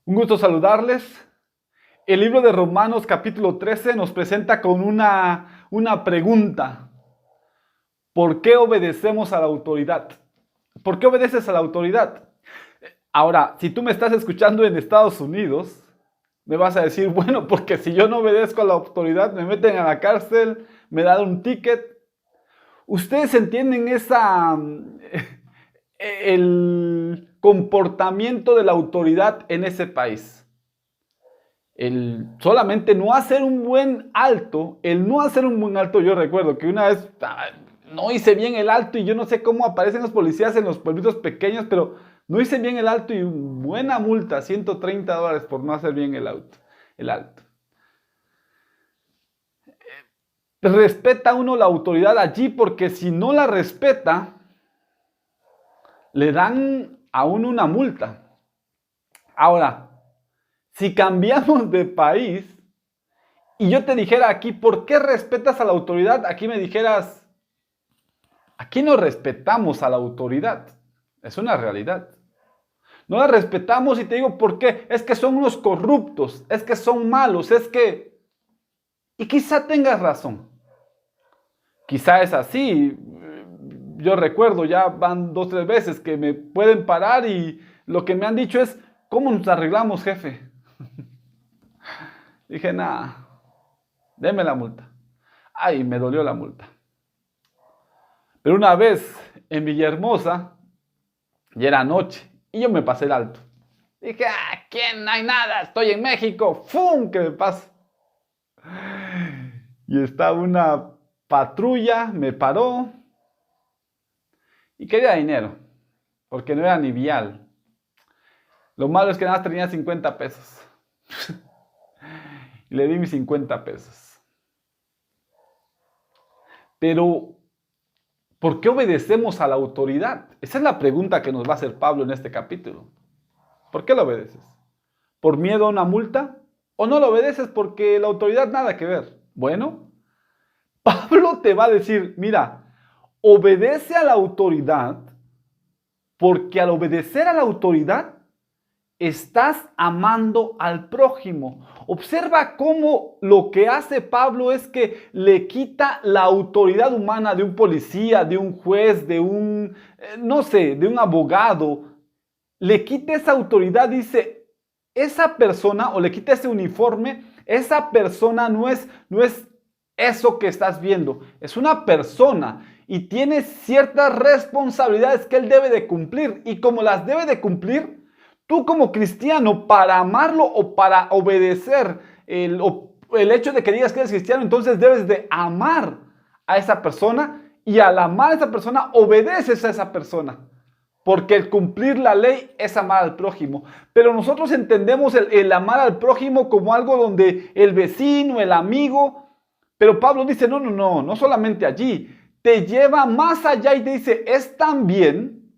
Un gusto saludarles. El libro de Romanos capítulo 13 nos presenta con una pregunta. ¿Por qué obedecemos a la autoridad? ¿Por qué obedeces a la autoridad? Ahora, si tú me estás escuchando en Estados Unidos, me vas a decir, bueno, porque si yo no obedezco a la autoridad, me meten a la cárcel, me dan un ticket. ¿Ustedes entienden el comportamiento de la autoridad en ese país? Solamente no hacer un buen alto, yo recuerdo que una vez no hice bien el alto y yo no sé cómo aparecen los policías en los pueblitos pequeños, pero no hice bien el alto y buena multa, $130 por no hacer bien el alto. Respeta uno la autoridad allí porque si no la respeta, le dan a uno una multa. Ahora, si cambiamos de país y yo te dijera aquí, ¿por qué respetas a la autoridad? Aquí me dijeras, aquí no respetamos a la autoridad. Es una realidad. No la respetamos y te digo, ¿por qué? Es que son unos corruptos, es que son malos, es que... Y quizá tengas razón. Quizá es así. Yo recuerdo, ya van 2 o 3 veces que me pueden parar y lo que me han dicho es, ¿cómo nos arreglamos, jefe? Dije, nada, deme la multa. Ay, me dolió la multa. Pero una vez en Villahermosa, ya era noche, y yo me pasé el alto. Dije, ¿quién? No hay nada, estoy en México. ¡Fum! ¿Qué me pasa? Y estaba una patrulla, me paró y quería dinero, porque no era ni vial. Lo malo es que nada más tenía 50 pesos. Y le di mis 50 pesos. Pero, ¿por qué obedecemos a la autoridad? Esa es la pregunta que nos va a hacer Pablo en este capítulo. ¿Por qué lo obedeces? ¿Por miedo a una multa? ¿O no lo obedeces porque la autoridad nada que ver? Bueno, Pablo te va a decir, mira, obedece a la autoridad porque al obedecer a la autoridad estás amando al prójimo. Observa cómo lo que hace Pablo es que le quita la autoridad humana de un policía, de un juez, de un, no sé, de un abogado. Le quita esa autoridad, dice, esa persona, o le quita ese uniforme, esa persona no es eso que estás viendo, es una persona y tiene ciertas responsabilidades que él debe de cumplir, y como las debe de cumplir, tú como cristiano, para amarlo o para obedecer el hecho de que digas que eres cristiano, entonces debes de amar a esa persona, y al amar a esa persona, obedeces a esa persona. Porque el cumplir la ley es amar al prójimo. Pero nosotros entendemos el amar al prójimo como algo donde el vecino, el amigo. Pero Pablo dice, no solamente allí. Te lleva más allá y te dice, es también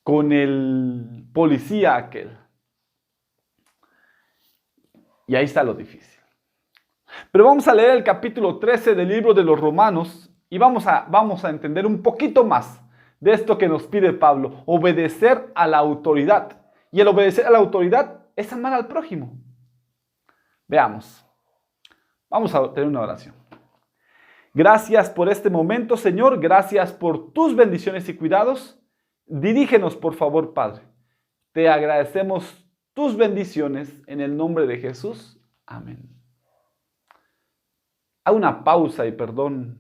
con el policía aquel. Y ahí está lo difícil. Pero vamos a leer el capítulo 13 del libro de los Romanos y vamos a entender un poquito más de esto que nos pide Pablo, obedecer a la autoridad. Y el obedecer a la autoridad es amar al prójimo. Veamos. Vamos a tener una oración. Gracias por este momento, Señor. Gracias por tus bendiciones y cuidados. Dirígenos, por favor, Padre. Te agradecemos tus bendiciones en el nombre de Jesús. Amén. Hago una pausa y perdón.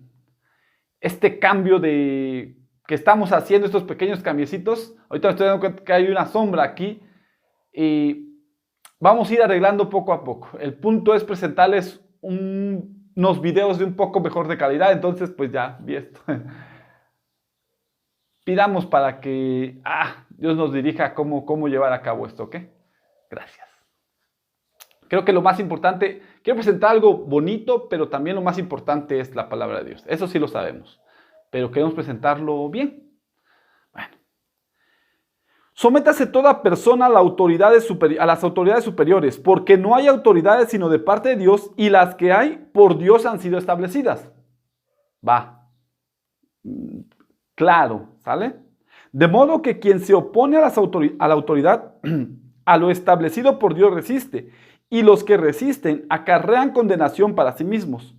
Este cambio que estamos haciendo, estos pequeños cambiecitos, ahorita me estoy dando cuenta que hay una sombra aquí y vamos a ir arreglando poco a poco. El punto es presentarles unos videos de un poco mejor de calidad, entonces pues ya vi esto. Pidamos para que Dios nos dirija cómo llevar a cabo esto, ¿ok? Gracias. Creo que lo más importante, quiero presentar algo bonito, pero también lo más importante es la palabra de Dios. Eso sí lo sabemos, pero queremos presentarlo bien. Bueno. Sométase toda persona a las autoridades superiores, porque no hay autoridades sino de parte de Dios, y las que hay por Dios han sido establecidas. Va. Claro, ¿sale? De modo que quien se opone a la autoridad a lo establecido por Dios resiste, y los que resisten acarrean condenación para sí mismos.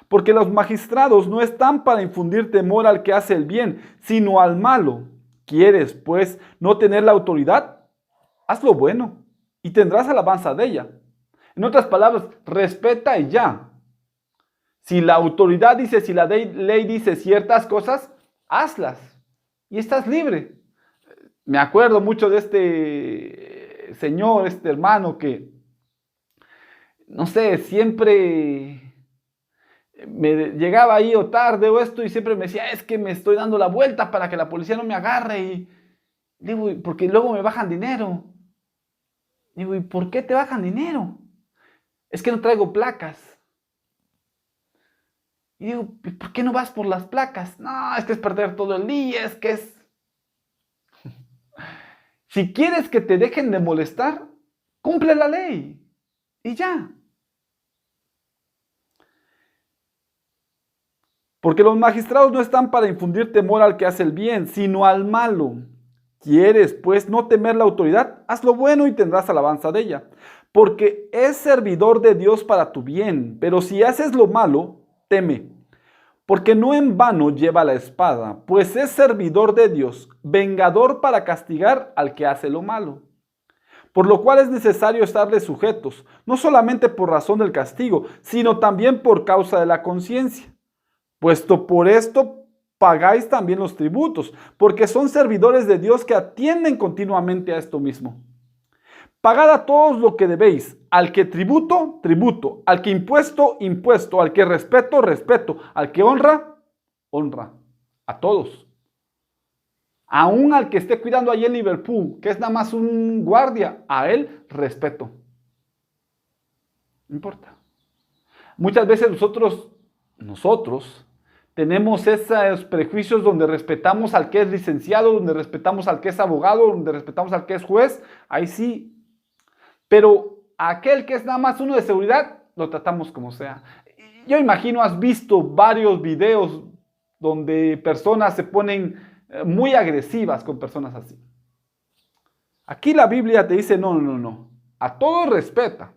Porque los magistrados no están para infundir temor al que hace el bien, sino al malo. ¿Quieres, pues, no tener la autoridad? Haz lo bueno, y tendrás alabanza de ella. En otras palabras, respeta y ya. Si la autoridad dice, si la ley dice ciertas cosas, hazlas, y estás libre. Me acuerdo mucho de este señor, este hermano que, no sé, siempre me llegaba ahí o tarde o esto y siempre me decía, es que me estoy dando la vuelta para que la policía no me agarre. Y digo, porque luego me bajan dinero. Digo, ¿y por qué te bajan dinero? Es que no traigo placas. Y digo, ¿por qué no vas por las placas? No, es que es perder todo el día, es que es... Si quieres que te dejen de molestar, cumple la ley y ya. Porque los magistrados no están para infundir temor al que hace el bien, sino al malo. ¿Quieres, pues, no temer la autoridad? Haz lo bueno y tendrás alabanza de ella. Porque es servidor de Dios para tu bien. Pero si haces lo malo, teme. Porque no en vano lleva la espada, pues es servidor de Dios, vengador para castigar al que hace lo malo. Por lo cual es necesario estarles sujetos, no solamente por razón del castigo, sino también por causa de la conciencia. Puesto por esto pagáis también los tributos, porque son servidores de Dios que atienden continuamente a esto mismo. Pagad a todos lo que debéis, al que tributo, tributo, al que impuesto, impuesto, al que respeto, respeto, al que honra, honra, a todos. Aún al que esté cuidando allí en Liverpool, que es nada más un guardia, a él respeto. No importa. Muchas veces nosotros tenemos esos prejuicios donde respetamos al que es licenciado, donde respetamos al que es abogado, donde respetamos al que es juez, ahí sí. Pero aquel que es nada más uno de seguridad, lo tratamos como sea. Yo imagino, has visto varios videos donde personas se ponen muy agresivas con personas así. Aquí la Biblia te dice, no. A todos respeta.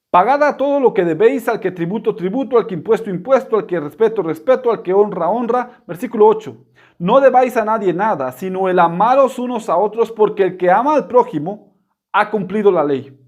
Pagad a todo lo que debéis, al que tributo, tributo, al que impuesto, impuesto, al que respeto, respeto, al que honra, honra. Versículo 8. No debáis a nadie nada, sino el amaros unos a otros, porque el que ama al prójimo ha cumplido la ley.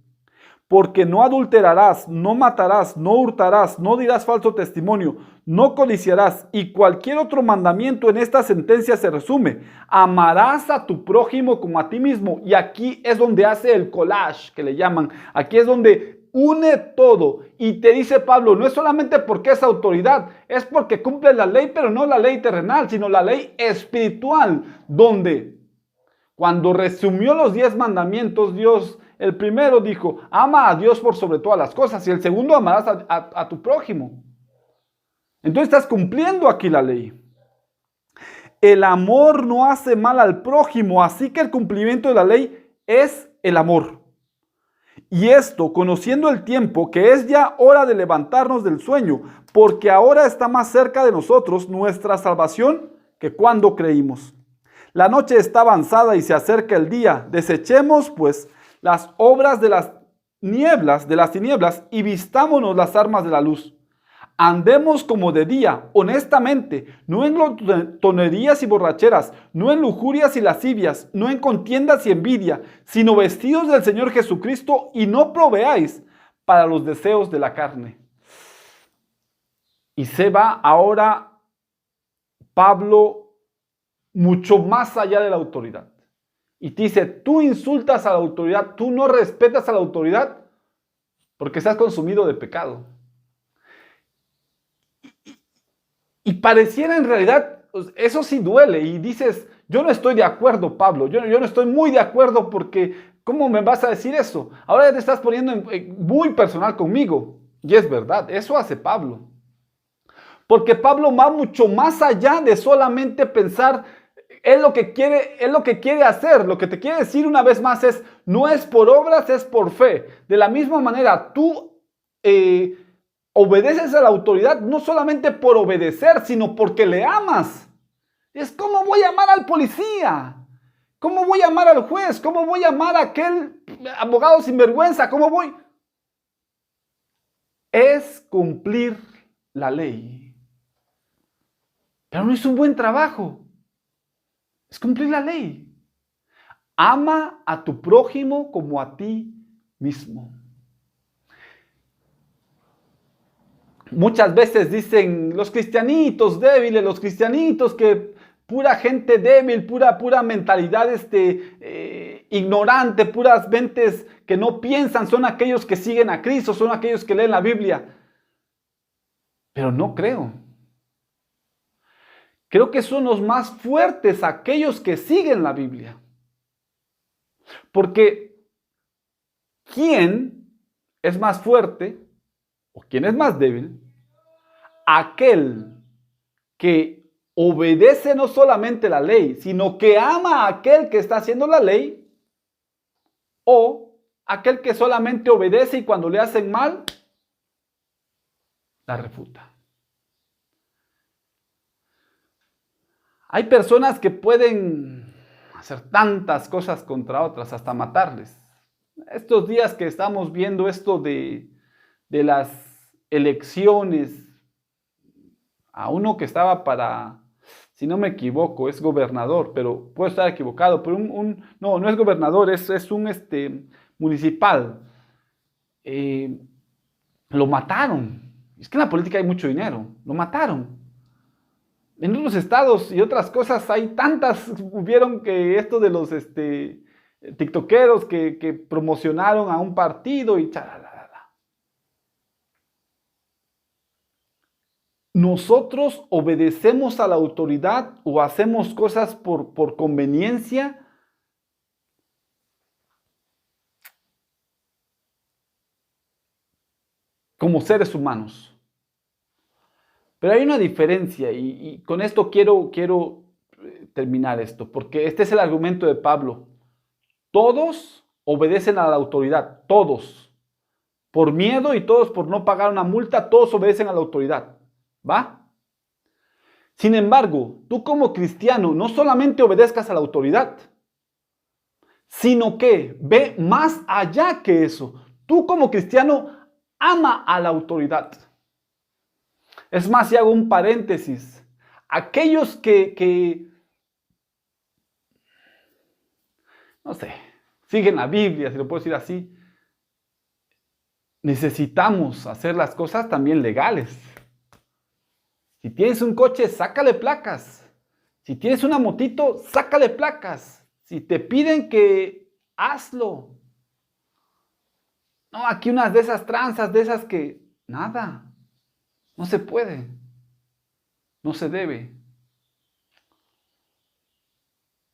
Porque no adulterarás, no matarás, no hurtarás, no dirás falso testimonio, no codiciarás, y cualquier otro mandamiento en esta sentencia se resume. Amarás a tu prójimo como a ti mismo. Y aquí es donde hace el collage, que le llaman. Aquí es donde une todo. Y te dice Pablo, no es solamente porque es autoridad, es porque cumple la ley, pero no la ley terrenal, sino la ley espiritual, donde cuando resumió los 10 mandamientos, Dios, el primero dijo, ama a Dios por sobre todas las cosas, y el segundo, amarás a tu prójimo. Entonces estás cumpliendo aquí la ley. El amor no hace mal al prójimo, así que el cumplimiento de la ley es el amor. Y esto, conociendo el tiempo, que es ya hora de levantarnos del sueño, porque ahora está más cerca de nosotros nuestra salvación que cuando creímos. La noche está avanzada y se acerca el día. Desechemos, pues, las obras de las tinieblas, y vistámonos las armas de la luz. Andemos como de día, honestamente, no en glotonerías y borracheras, no en lujurias y lascivias, no en contiendas y envidia, sino vestidos del Señor Jesucristo, y no proveáis para los deseos de la carne. Y se va ahora Pablo mucho más allá de la autoridad. Y te dice, tú insultas a la autoridad, tú no respetas a la autoridad porque estás consumido de pecado. Y pareciera en realidad, eso sí duele. Y dices, yo no estoy de acuerdo, Pablo. Yo no estoy muy de acuerdo porque, ¿cómo me vas a decir eso? Ahora ya te estás poniendo muy personal conmigo. Y es verdad, eso hace Pablo. Porque Pablo va mucho más allá de solamente pensar, él lo que quiere hacer. Lo que te quiere decir una vez más es, no es por obras, es por fe. De la misma manera, tú obedeces a la autoridad no solamente por obedecer, sino porque le amas. Es como voy a amar al policía. ¿Cómo voy a amar al juez? ¿Cómo voy a amar a aquel abogado sinvergüenza? ¿Cómo voy? Es cumplir la ley. Pero no es un buen trabajo. Es cumplir la ley. Ama a tu prójimo como a ti mismo. Muchas veces dicen los cristianitos débiles, los cristianitos que pura gente débil, pura mentalidad ignorante, puras mentes que no piensan, son aquellos que siguen a Cristo, son aquellos que leen la Biblia. Pero no creo. Creo que son los más fuertes aquellos que siguen la Biblia. Porque ¿quién es más fuerte o quién es más débil? Aquel que obedece no solamente la ley, sino que ama a aquel que está haciendo la ley, o aquel que solamente obedece y cuando le hacen mal, la refuta. Hay personas que pueden hacer tantas cosas contra otras, hasta matarles. Estos días que estamos viendo esto de las elecciones, a uno que estaba para, si no me equivoco, es gobernador, pero puedo estar equivocado, pero no es gobernador, es un municipal. Lo mataron. Es que en la política hay mucho dinero. Lo mataron. En otros estados y otras cosas hay tantas, hubieron que esto de los tiktokeros que promocionaron a un partido y chalala. ¿Nosotros obedecemos a la autoridad o hacemos cosas por conveniencia? Como seres humanos. Pero hay una diferencia y con esto quiero terminar esto, porque este es el argumento de Pablo. Todos obedecen a la autoridad, todos. Por miedo y todos por no pagar una multa, todos obedecen a la autoridad. ¿Va? Sin embargo, tú como cristiano no solamente obedezcas a la autoridad, sino que ve más allá que eso. Tú como cristiano ama a la autoridad. Es más, si hago un paréntesis, aquellos que no sé, siguen la Biblia, si lo puedo decir así, necesitamos hacer las cosas también legales. Si tienes un coche, sácale placas. Si tienes una motito, sácale placas. Si te piden que hazlo. No, aquí unas de esas tranzas, de esas que nada, no se puede, no se debe.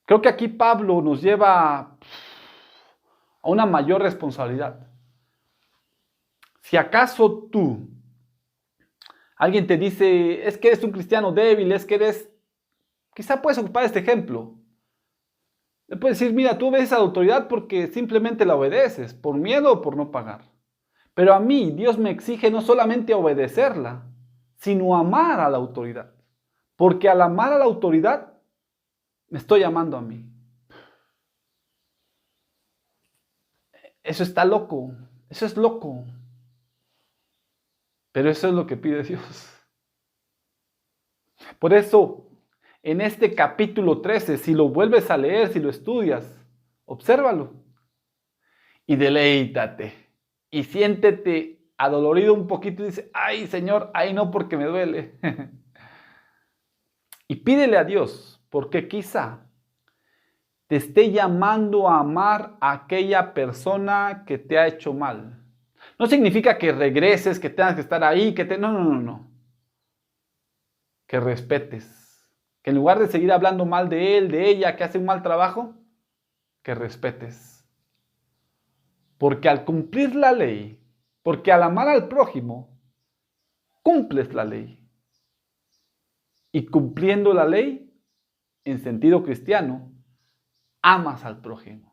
Creo que aquí Pablo nos lleva a una mayor responsabilidad. Si acaso tú, alguien te dice, es que eres un cristiano débil, es que eres, quizá puedes ocupar este ejemplo. Le puedes decir, mira, tú obedeces a la autoridad porque simplemente la obedeces, por miedo o por no pagar. Pero a mí, Dios me exige no solamente obedecerla, sino amar a la autoridad. Porque al amar a la autoridad, me estoy amando a mí. Eso está loco, eso es loco. Pero eso es lo que pide Dios. Por eso, en este capítulo 13, si lo vuelves a leer, si lo estudias, obsérvalo y deleítate. Y siéntete adolorido un poquito y dice, ay Señor, ay no porque me duele. Y pídele a Dios, porque quizá te esté llamando a amar a aquella persona que te ha hecho mal. No significa que regreses, que tengas que estar ahí, no. Que respetes. Que en lugar de seguir hablando mal de él, de ella, que hace un mal trabajo, que respetes. Porque al cumplir la ley, porque al amar al prójimo, cumples la ley. Y cumpliendo la ley, en sentido cristiano, amas al prójimo.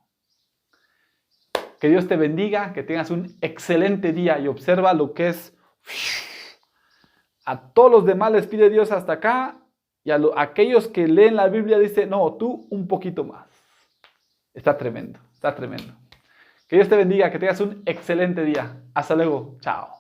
Que Dios te bendiga, que tengas un excelente día y observa lo que es. A todos los demás les pide Dios hasta acá y a aquellos que leen la Biblia dice, no, tú un poquito más. Está tremendo, está tremendo. Que Dios te bendiga, que tengas un excelente día. Hasta luego, chao.